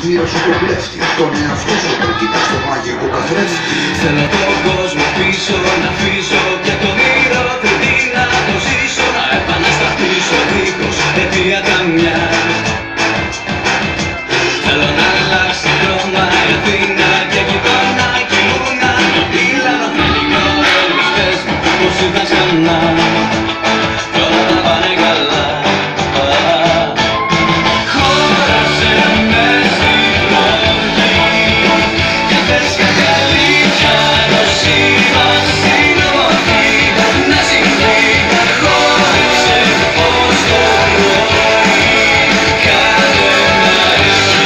Μοίρασου τον κλέφτη, τον εαυτό σου, το κοιτάς το μαγικό καθρέφτη. Θέλω τον κόσμο πίσω να αφήσω και το μυρωδί να το ζήσω, να επανασταθήσω δίχως αιτία καμιά. Θέλω να αλλάξει χρώμα η Αθήνα και γειτονάκι μου να το πήλανο φιλικό. Όλους πες μου πως ήταν ξανά κι όλα θα πάνε καλά. Χώρασε με στην πλώρη κι αυτές κάτι αλήθεια νοσήμα στην ομορφή να συμβεί. Χώρισε πως το πρωί κάνε να εσύ.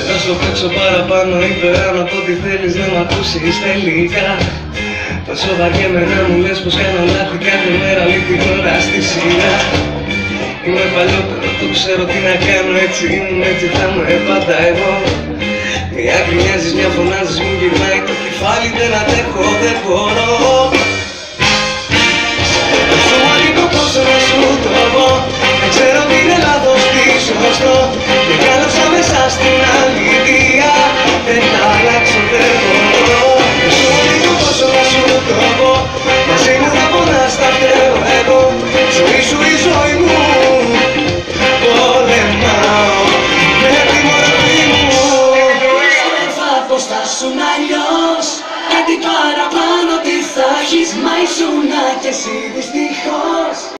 Θα σου παίξω παραπάνω υπεράνω από ό,τι θέλεις να μ' ακούσεις τελικά. Τόσο βαριέμαι να μου λες πως κάνω λάθη κάθε μέρα όλη την ώρα στη σειρά. Είμαι παλιότερο, το ξέρω τι να κάνω, έτσι ήμουν, έτσι θα είμαι πάντα εγώ. Μια γκρινιάζεις, μια φωνάζεις, μου γυρνάει το κεφάλι, δεν αντέχω, δεν μπορώ. Τόσο μαγικό πόσο να σου το πω, δεν ξέρω τι είναι λάθος, τι σωστό. Και κάλωσα μέσα στην αλήθεια, δεν θα αλλάξω, δεν μπορώ. Τόσο μαγικό πόσο να σου το πω, μαζί μου θα πονάς, θα φταίω εγώ. Ζωή σου η ζωή μου, πολεμάω με τη μορφή μου. Θα αποστάσουν αλλιώς, κάτι παραπάνω τι θα έχεις, μα ήσουν και εσύ δυστυχώς.